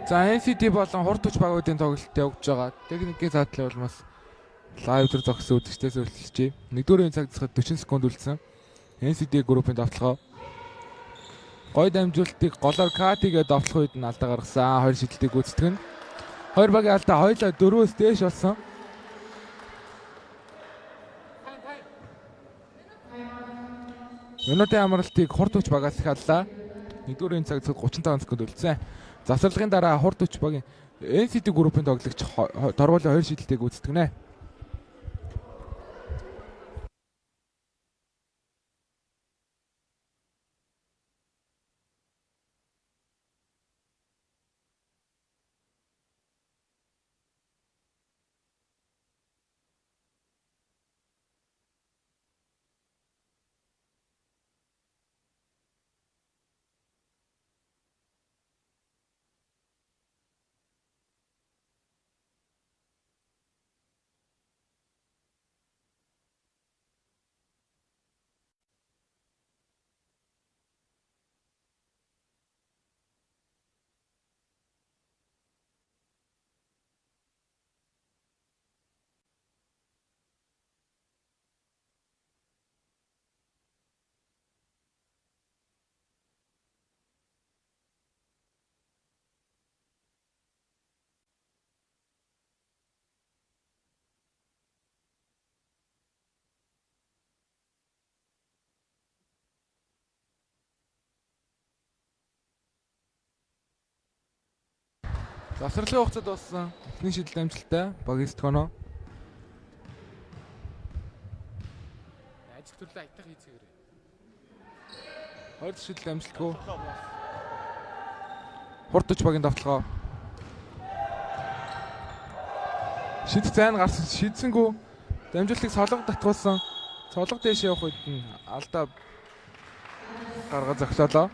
За NCT болон хурд хүч багуудын тоглолт явагдаж байгаа. Техникийн задлал бол бас лайв дээр зогссон үзэгчдээс өрсөлдөж байна. Нэгдүгээр цаг засахад 40 секунд үлдсэн. NCT группийн давталгаа. Гой дамжуултыг голоор Катигээ довтлох үед нь алдаа гаргасан. Хоёр шидэлтийг гүйцэтгэн. Хоёр багийн алдаа хоёулаа 4-өөс дээш болсон. Минутын амралтыг хурд хүч багаас халлаа. Нэгдүгээр цаг засахад 35 секунд үлдсэн. Завсарлагын дараа хурд хүч багийн NCT группийн тоглогч дорволын хоёр шидэлтийг гүйцэтгэнэ. Завсралын хугацаанд болсон эхний шидэлт амжилттай багийн сэтгөнөө. Ажиг төрлөө айтах хийцгээрээ. Хоёр шидэлт амжилтгүй. Хурд хүч багийн давталгаа. Шидэлт зайн гарсан шийдсэнгүү. Дамжуултыг солонго татгуулсан. Солонго дэш явах үед нь алдаа гаргаа зогсоолоо.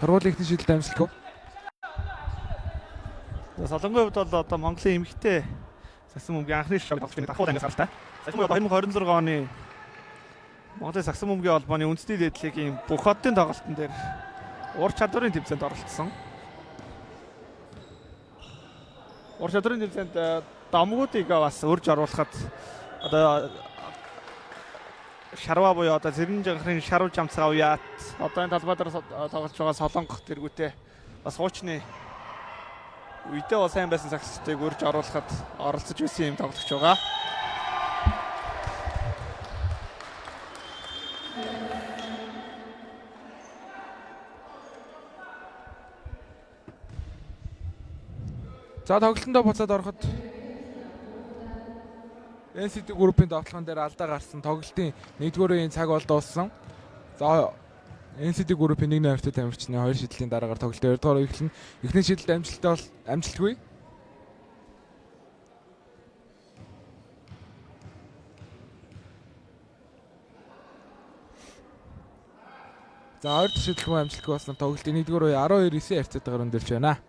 Торгуулийн ихний шидэлт амжилтгүй. Солонгын хувьд бол одоо Монголын эмэгтэй сагсан бөмбөгийн анхны шоуд тоглолтын давхар ангиас гаралтай. Саяхан 2026 оны Монголын сагсан бөмбөгийн холбооны үндэсний дээдлэгийн бүх хотын тоглолтын дээр ур чадварын тэмцээнд оролцсон. Ур чадварын тэмцээнд домгуудыг бас урьж оруулахад одоо шарва буюу одоо зэрэн жанхрын шарв жамцгаа уяат одоо энэ талбай дээр тоглож байгаа солонгох тэргүүтээ бас хуучны үедээ бол сайн байсан сагсчдыг урьж оруулахад оролцож байсан юм тоглогч байгаа. За тоглолтондоо буцаад ороход NCT группийн давталгаан дээр алдаа гарсан. Тоглолтын 1-р үеийн цаг бол дууссан. За NCT группийн 1-2 тамирчны 2 шидлийн дараагаар тоглолтын 2-р үе эхэлнэ. Эхний шидэлт амжилттай бол амжилтгүй. За 2 дахь шидэлгүй амжилтгүй болсон тоглолтын 1-р үе 12-9 хавцаатаар өндөрч байна.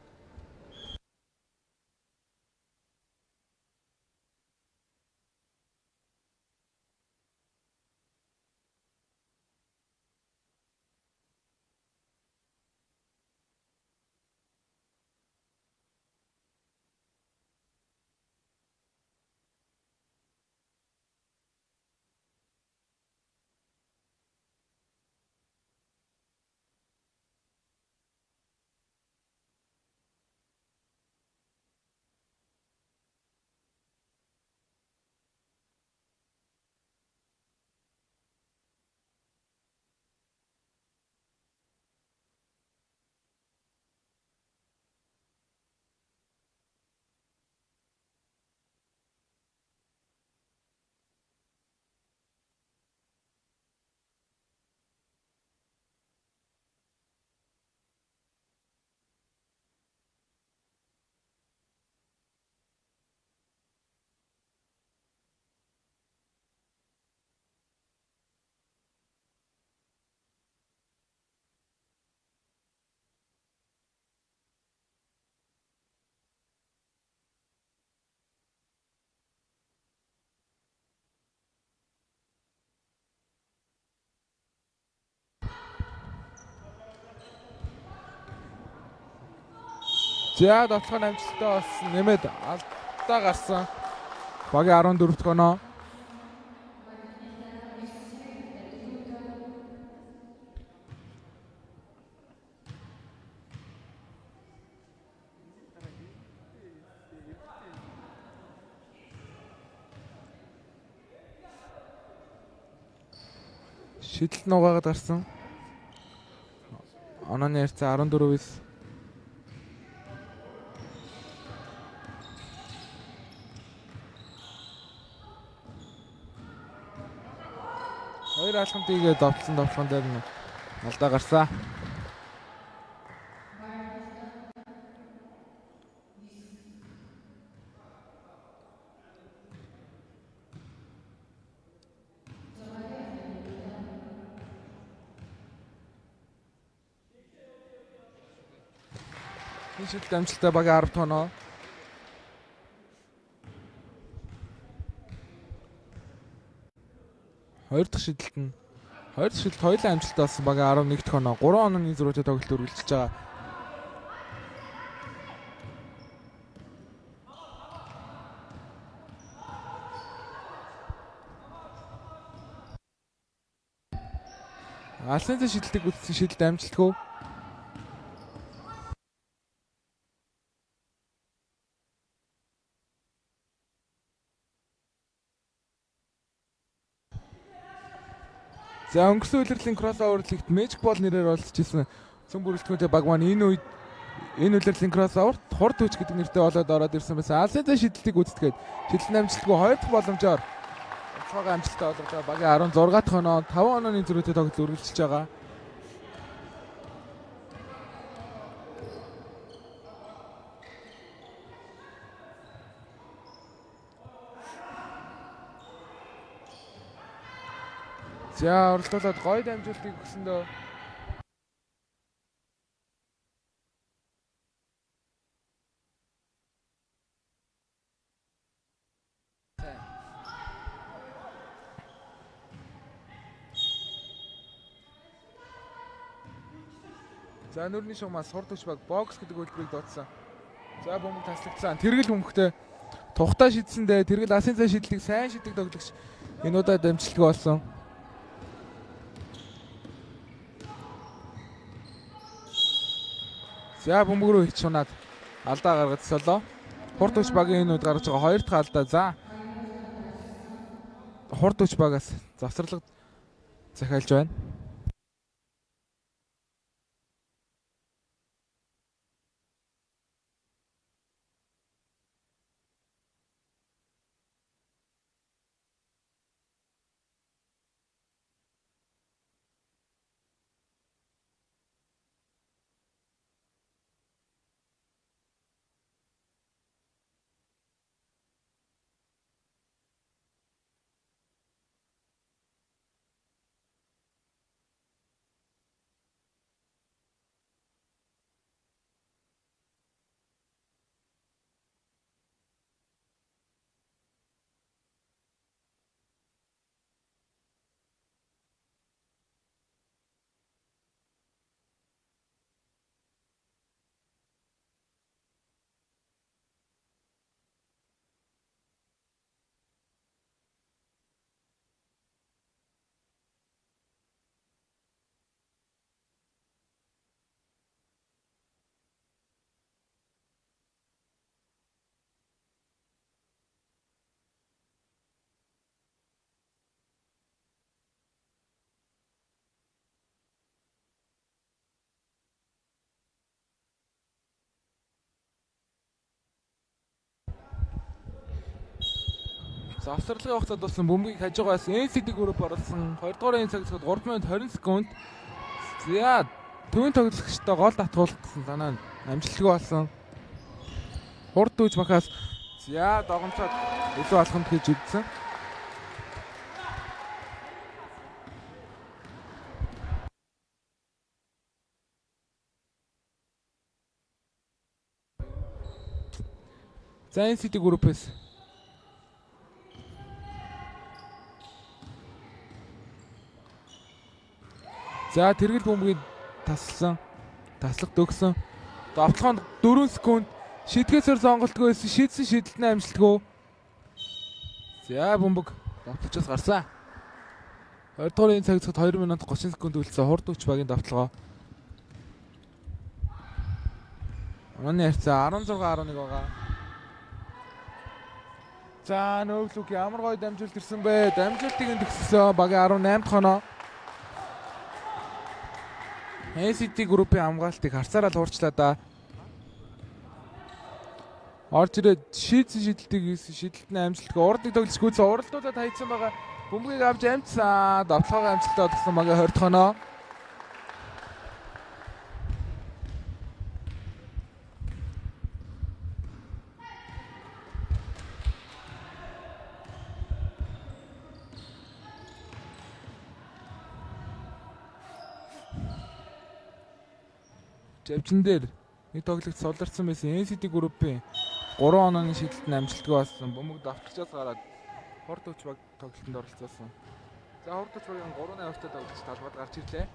За доцгон амжилттай болсон. Нэмээд алдаа гарсан. Багийн 14 дахь оноо. Шидэлт нугаагаад гарсан. Онооны харьцаа 14-9. Хоёр алхамтыг довтлон довтлон дээр нь алдаа гарсан. Шидэлт амжилттай багийн 10 дахь оноо. Хоёр дахь шидэлт нь хоёулаа амжилттай болсон багийн 11 дахь оноо. 3 онооны зөрүүтэй тоглолт үргэлжилж байгаа. Алсын шидэлтийг үзсэн шидэлт амжилтгүй. За өнгөрсөн үйлрлийн кроссовер лигт Magic Ball нэрээр олдчихсэн цөм бүрэлдэхүүнтэй баг маань энэ үйлрлийн кроссоверт хурд хүч гэдэг нэртэй болоод ороод ирсэн байсан. Алсын шидэлтийг үзтгээд шидэлт амжилтгүй 2 дахь боломжоор цаагаа амжилттай болгож байгаа багийн 16 дахь оноо 5 онооны зөрүүтэй тоглолт үргэлжилж байгаа. За оролдуулаад гоё дамжуултыг өгсөндөө за нүрийн шугамаас хурд хүч баг бокс гэдэг үйлдвэрийг дуудсан. За бөмбөг таслагдсан. Тэргэл бөмбөгтэй тухтаа шидсэндээ тэргэл асын цай шидлийг сайн шидэг тоглогч энэ удаад амжилтгүй болсон. За бөмбөг рүү их чунаад алдаа гаргаж солоо. Хурд хүч багийн энэ үед гарч байгаа 2 дахь алдаа. За хурд хүч багаас завсарлага захиалж байна. Завсарлагын хугацаанд болсон бөмбөгийг хажуугаас NCD групп оруулсан 2 дугаар цаг цагт 3 минут 20 секунд. За төвийн тоглогчтой гол татгуулсан санаа амжилтгүй болсон. Хурд дүүж бахаас за догомцоод илүү алхамд хийж өгсөн. За NCD группээс за тэргэл бөмбөгийг таслах өгсөн. Давталгаанд 4 секунд шийдгээсээр сонголтгүй байсан. Шийдсэн шийдэлтний амжилтгүй. За бөмбөг давталчаас гарсан. 20 дугаар энэ цагт 2 минут 30 секунд үлдсэн хурд хүч багийн давталгаа. Манай ярьцаа 16-11 байгаа. За нөглүк ямар гоё дамжуулт ирсэн бэ? Дамжуултыг нь төгссөн багийн 18 дахь оноо. NCT группийн хамгаалтыг харсараа л хуурчлаа да. Орж ирээд шийдсэн шийдэлтийг хийсэн шийдэлтний амжилтгүй урдыг тоглож гүйцэн уралдуулаад хайцсан байгаа. Бөмбөгийг авч амжсан. Давталгаагаа амжилттай олгосон багийн 20 дахь оноо. Живжин дээр нэг тоглогт суларсан байсан NCT группийн 3 онооны шийдэлтний амжилтгүй болсон. Бөмбөг давталчаас гараад хурд хүч баг тоглолтод оролцсон. За хурд хүч багийн 3-8-тай тоглогч талбайд гарч ирлээ.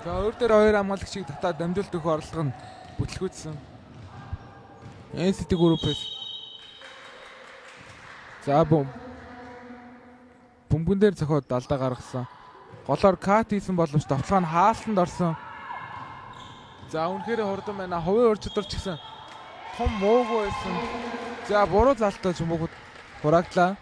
За өөр дээр хоёр хамгаалагчийг татаад дамжуулт өгөх орлого нь бүтлгүүцсэн. NCT группээс. За бөмбөн дээр зохиод далдаа гаргасан. Голоор кат хийсэн боловч давталгаа нь хаалтанд орсон. За үнэхээр хурдан байна. Хувийн ур чадвар ч гэсэн том муугүй байсан. За буруу залтаа бөмбөгд хурааглаа.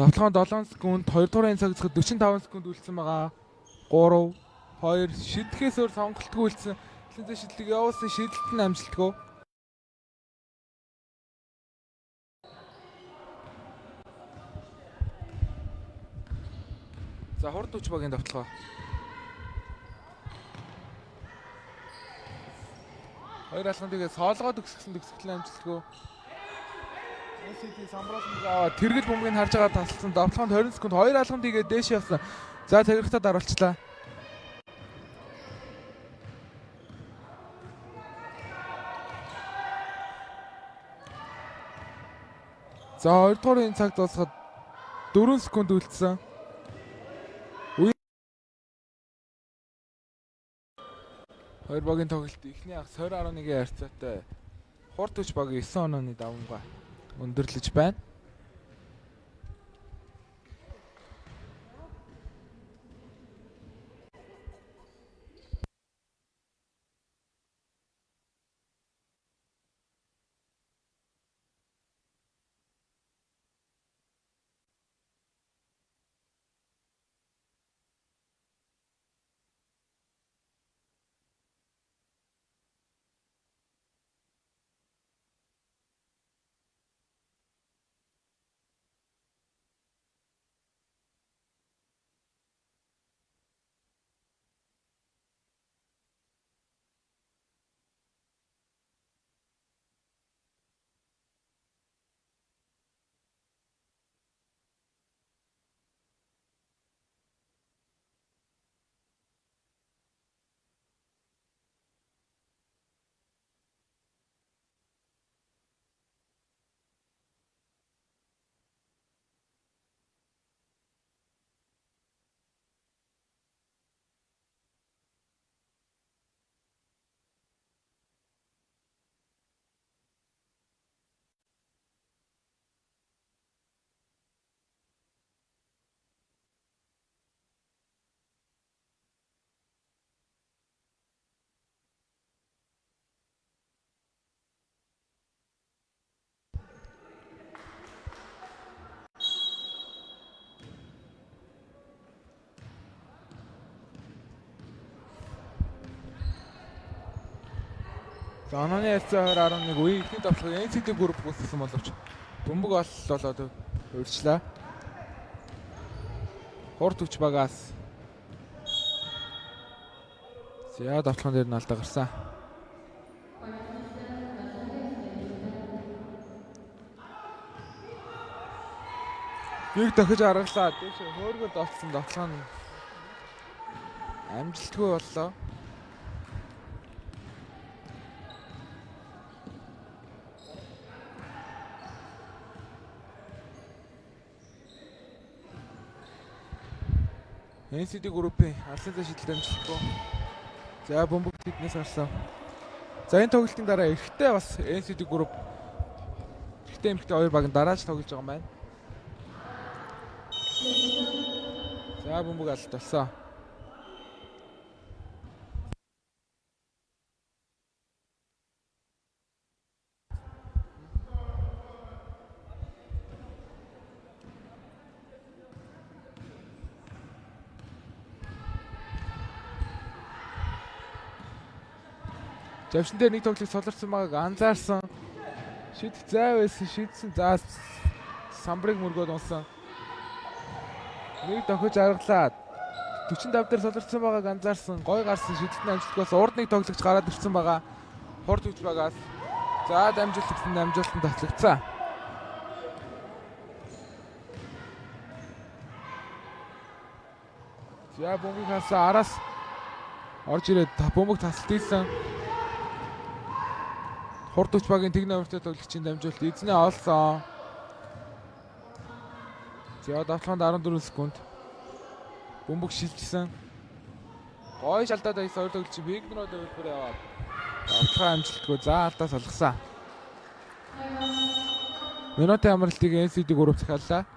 Давталгаа 7 секунд, 2 дугаар цаг зэхэд 45 секунд үлдсэн байгаа. 3 2 шийдэхээс өөр сонголтгүй үлдсэн. Эхлээд шийдлийг явуулсан шийдэлт нь амжилтгүй. За хурд хүч багийн давталгаа. Хоёр алхам тэгээ соолгоод өгсөн төгсгөл амжилтгүй. NCT самбруулсан аваад тэргэл бөмбөгийг харж байгаа тасалсан. Давталгаанд 20 секунд 2 алхам тийгээ дээш явсан. За цагирагтаа даруулчлаа. За 2 дугаар энэ цаг дуусахад 4 секунд үлдсэн. Хоёр багийн тоглолт эхний хагас 20.1-ийн харьцаатай хурд хүч багийн 9 онооны давамгаа өндөрлөж байна. За онооны харьцаа 20.1 үеийн ихний давталгыг NCT групп гүйцэтгэсэн боловч бөмбөг ололоод урьдчилаа. Хурд хүч багаас. За давталхан дээр нь алдаа гарсан. Нэг дахиж аргалаа. Дээш хөөргөө давтсан давталхан амжилтгүй боллоо. NCT группийн алсын шийдэлд амжилтгүй. За бөмбөг тэднээс гарсан. За энэ тоглолтын дараа эрэгтэй бас NCT групп эрэгтэй эмэгтэй хоёр баг дарааж тоглож байгаа юм байна. За бөмбөг алт болсон. Завшин дээр нэг тоглолт солирсон байгааг анзаарсан. Шидэх зай байсан, шидсэн. За самбарыг мөргөөд унсан. Нэг дохиж аргалаад 45 дээр солирсон байгааг анзаарсан. Гой гарсан шидэлтний амжилтгаас урд нэг тоглогч гараад ирсэн байгаа. Хурд хүч багаас. За дамжуулалтанд татлагдсан. За бөмбөг хасаа араас орж ирээд бөмбөг тасалт ийсэн. Хурд хүч багийн тэгнэ өртөө тоглогчийн дамжуулалт эзнээ олсон. За давталханд 14 секунд. Бөмбөг шилжсэн. Гой шалдаад байсан хоёр тоглогч Вигнероо дөрөвдөр яваад давталхаа амжилтгүй за алдаа салгасан. Минутын амралтыг NCT групп захиаллаа.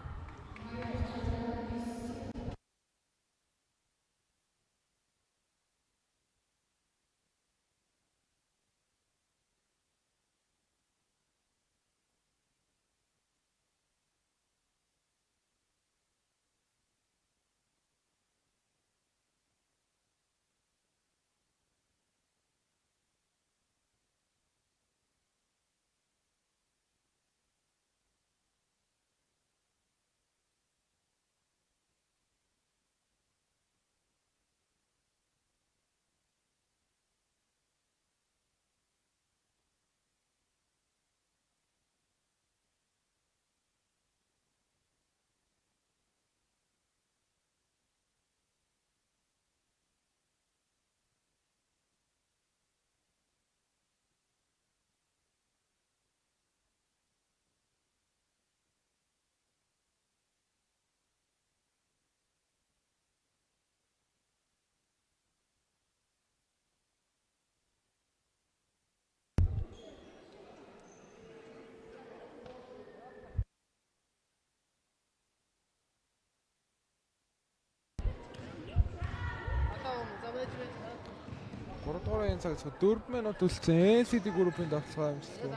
Гуравдугаар цаг 4 минут үлдсэн NCT группийн давталгаа амжилтгүй.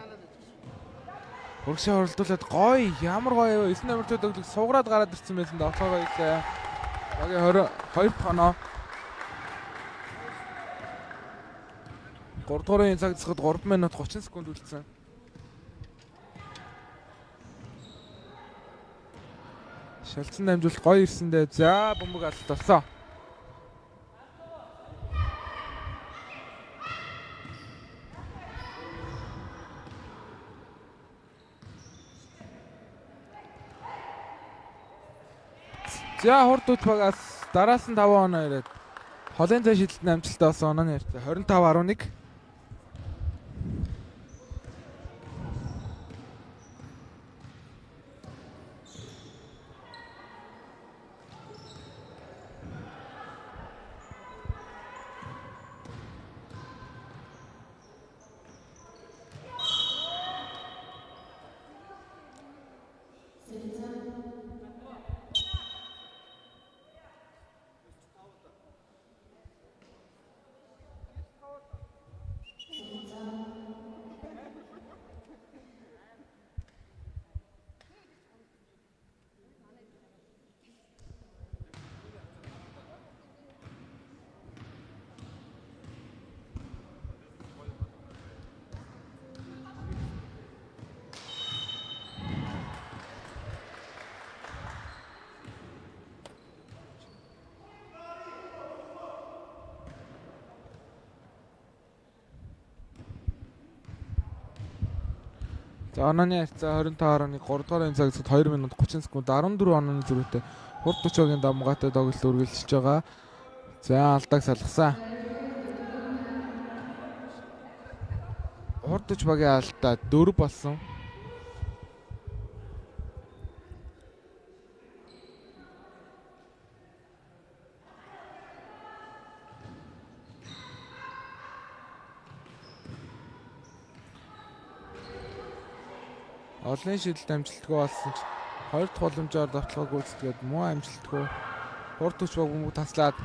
Урагшаа оролдуулаад гоё ямар гоё вэ? 9 номертой тоглогч суугаад гараад ирсэн байсан давталгаа ийлээ. Багийн 22 тоноо. 3 дугаар цаг засахад 3 минут 30 секунд үлдсэн. Шалцсан дамжуулалт гоё ирсэндээ за бөмбөг алт болсон. За хурд хүч багаас дараас нь 5 оноо ирээд холын цай шидэлтний амжилттай болсон онооны ярьцаа 25-11. За онооны харьцаа 25.3 дугаар цагт 2 минут 30 секунд 14 онооны зүрхтэй хурд төчөөгийн дамгаатай тоглолт үргэлжилж байгаа. За алдааг салгасан. Хурд төч багийн алдаа 4 болсон. Олон шийдэлт амжилтгүй болсон ч 2 дахь боломжоор давталгааг гүйцэтгээд муу амжилтгүй хурд төч баг бөмбөг таслаад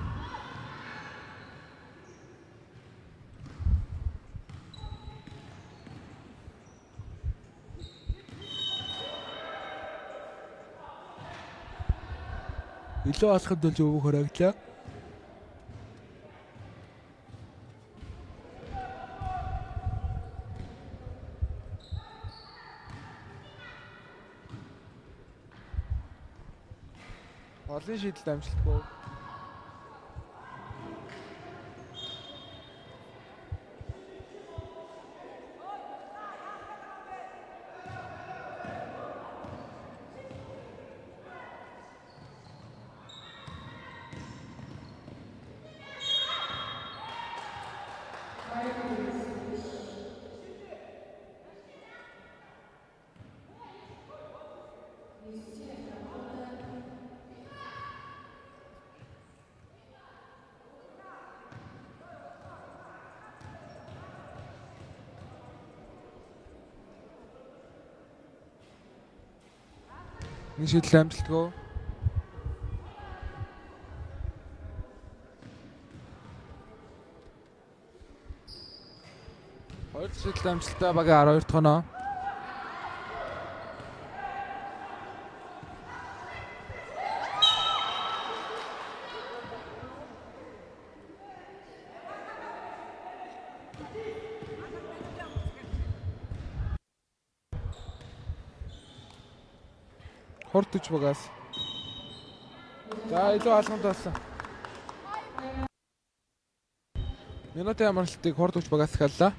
илүү алхахад болж өвөг хоригдлаа. Олон шийдэлт амжилтгүй. Нэг шийдэл амжилтгүй. Хоёр шийдэл амжилттай багийн 12 дахь оноо. Хурд төч багаас. За илүү алхамд болсон. Минутын амралтыг хурд төч багаас эхэллээ.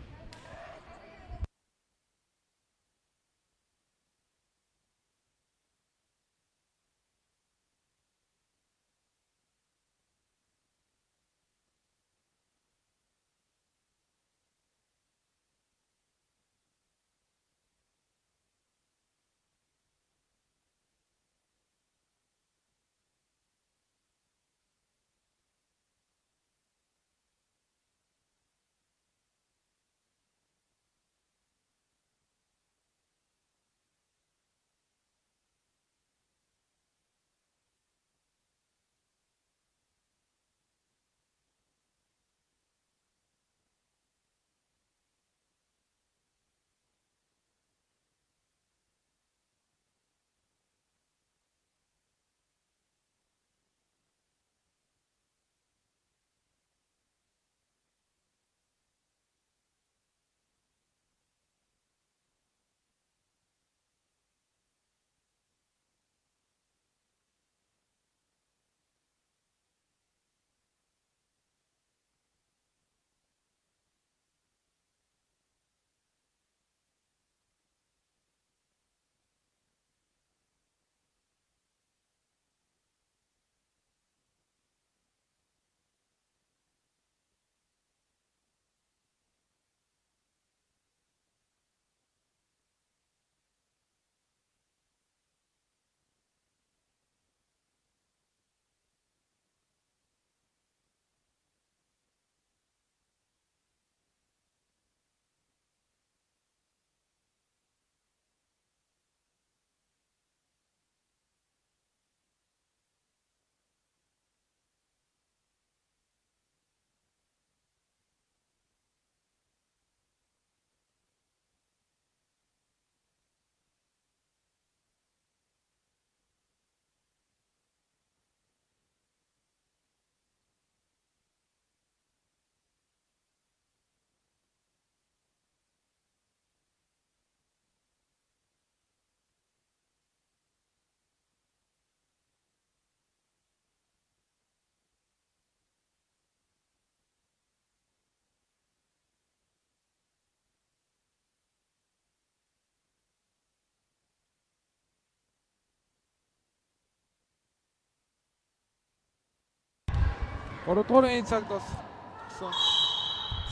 3 дугаар энэ цагт бас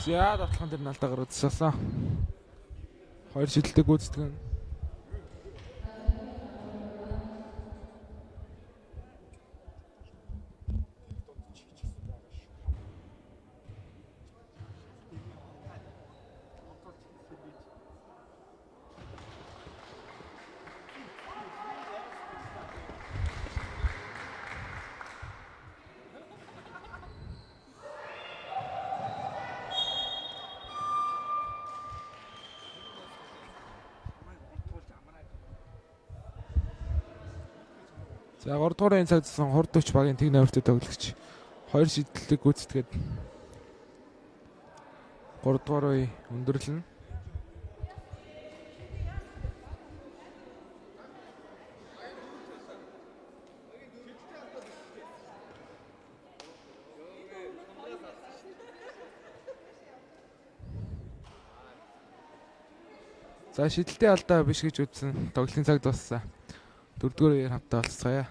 за давталхан дээр наалтаа гаргацсан. 2 шидэлтэй гүйцэтгэн. За 3 дугаар энэ цагт хурдууч багийн тэг номертой тоглогч 2 шидэлтэй гүйцэтгээд 3 дугаар үе өндөрлөн. За шидэлтэй алдаа биш гэж үзсэн. Тоглолтын цагт бассан. 4 дугаар үеэр хамтаа болцгаая.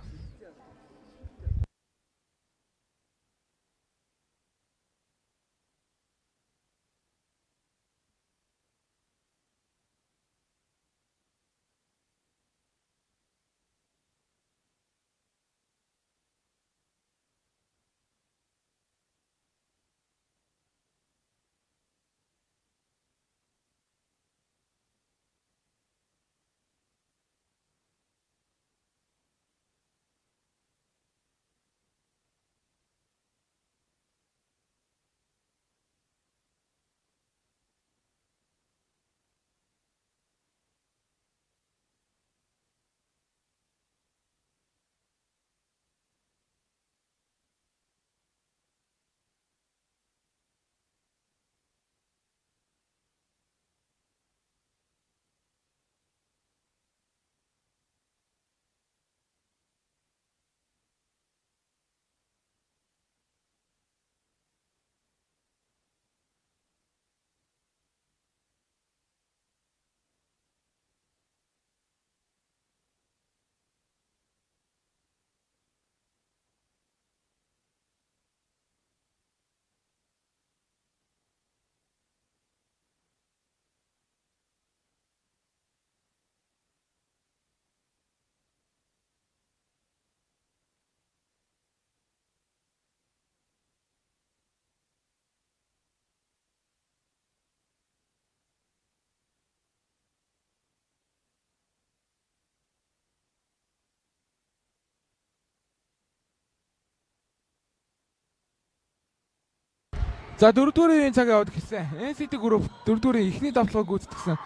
За 4 дугаар үеийн цаг яваад гисэн. NCT Group 4 дугаар ихний давталгааг гүйцэтгсэн.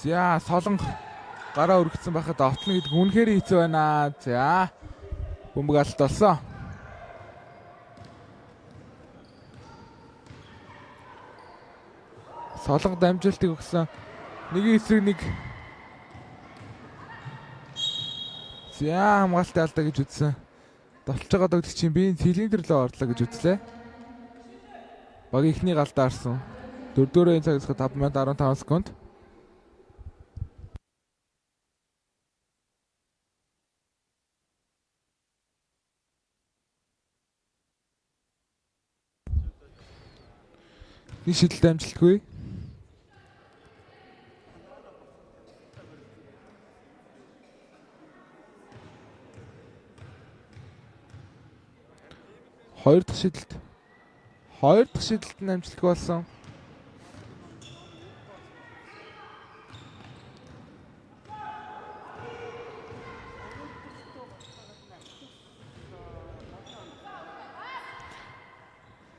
За солонго гараа өргөцсөн байхад автна гэдэг үнэхээр хэцүү байна. За бөмбөг алт болсон. Солонго дамжуултыг өгсөн. Нэг эсрэг нэг. За хамгаалтын алдаа гэж үзсэн. Довтлож байгаа догдөгчийн би цилиндр рүү орлоо гэж үзлээ. Баг ихний галдаа арсан. 4 дугаар цагаас 5 минут 15 секунд. Нэг шидэлтэй амжилтгүй. Хоёр дахь шидэлт. Хоёр дахь шидэлт нь амжилтгүй болсон.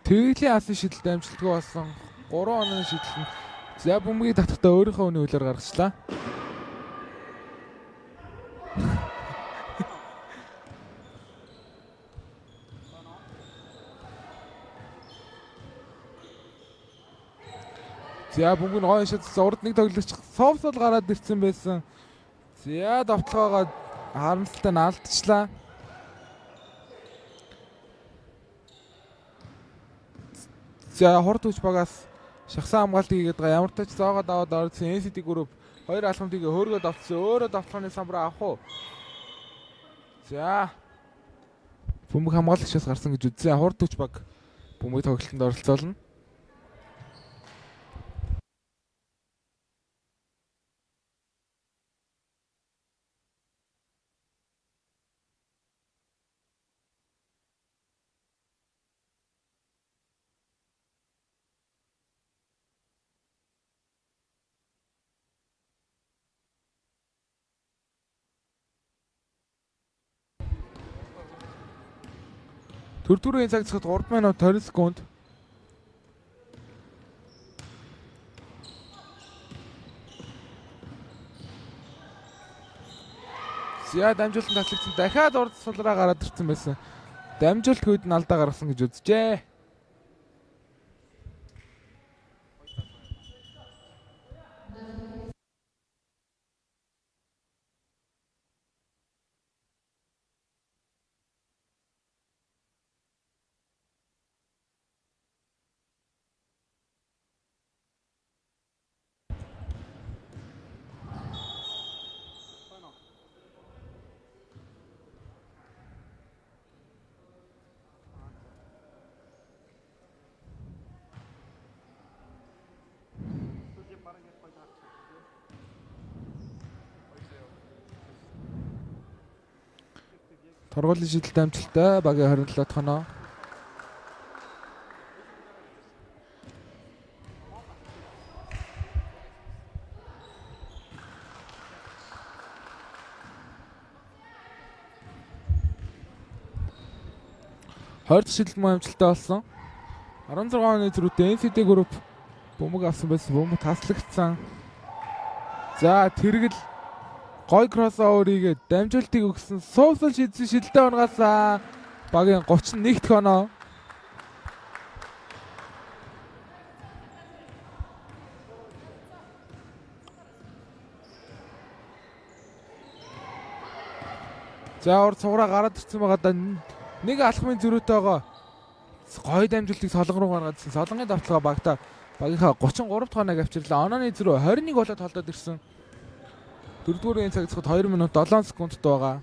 Тэглийн асан шидэлт амжилтгүй болсон. 3 оны шидэлт нь. За бөмбөгийг татахдаа өөрийнхөө үний хөлөөр гаргачлаа. За бөмбөг нь гой шидэлсэн. Урд нэг тоглогч совсол гараад ирсэн байсан. За давталгаагаа харамсалтай нь алдчихлаа. За хорт хүч багаас шахсан хамгаалт хийгээд байгаа. Ямар ч тач зоогоод аваад орсон NCT Group 2 алхамтыг хөөргөө давтсан. Өөрөө давталгааны самбараа авах уу? За Бөмбөг хамгаалагчаас гарсан гэж үзсэн. Хурд хүч баг бөмбөг тоглолтод оролцоолно. Төрдүрийн цаг зогсоход 3 минут 20 секунд. За дамжуулалтанд таслагдсан. Дахиад урд сулраа гараад ирсэн байсан. Дамжуулалт хүйд нь алдаа гаргасан гэж үзжээ. Торгуулийн шийдэлтэй амжилттай багийн 27 тоноо. Хорд шийдэлт мөн амжилттай болсон. 16 оны зөрүүтэй NCT Group бөмбөг авсан байсан. Бөмбөг таслагдсан. За тэргэл гой кроссовер хийгээд дамжуултыг өгсөн. Суусал шийдсэн шилдэ унгасаа багийн 31 тоноо. За урд цуграа гараад ирсэн байгаа да нэг алхмын зөрүүтэй байгаа. Гой дамжуултыг солон руу гаргаадсан. Солонгын давталгаа багтаа багийнхаа 33 тоног авчирлаа. Онооны зөрүү 21 болоод холдоод ирсэн. 4-р цаг зогсоход 2 минут 7 секундт байгаа.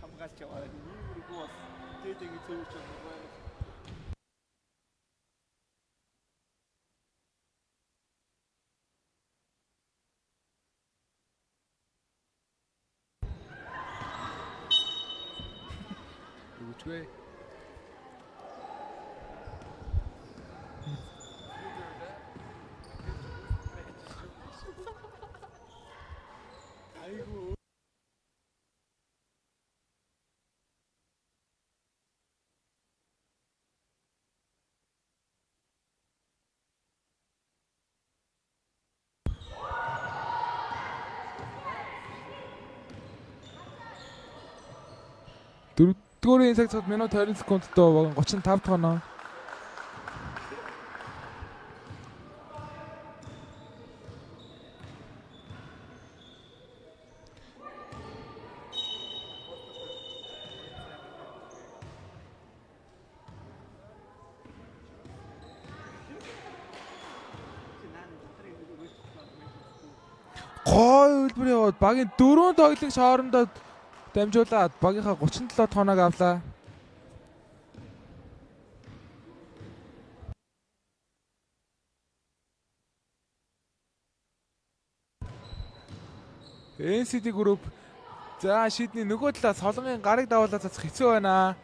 хамгаалж яваа. Нэг бас дээдийг цөөвч байгаа. Үгүй. Айгу. Дөрөвдүгээр цаг цогт минут 20 секундтай байгаа. 35 тоноо. Гой үлбэр яваад багийн 4 тоглогч хоорондоо дамжуулаад багийнхаа 37 тоноог авлаа. NCT Group за шийдний нөгөө талаас солонгийн гарыг давуулаад цацах хэцүү байна.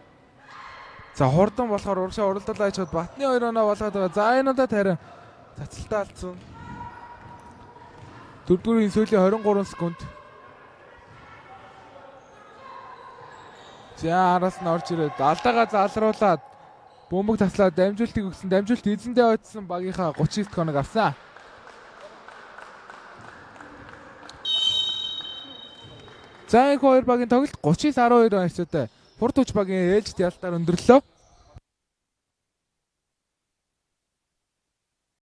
За хурдан болохоор урагшаа уралдуулаа ичээд Батны 2 оноо болгоод байгаа. За энэ удаа тарин цацалтаа алдсан. 4-р сүүлийн 23 секунд. За араас нь орж ирээд алдаагаа залруулад бөмбөг таслаад дамжуултыг өгсөн. Дамжуулт эзэндээ очсон багийнхаа 39 тоног авсан. За их хоёр багийн тоглолт 30-12 онцтой. Хурд хүч багийн ээлжид ялтаар өндөрлөө.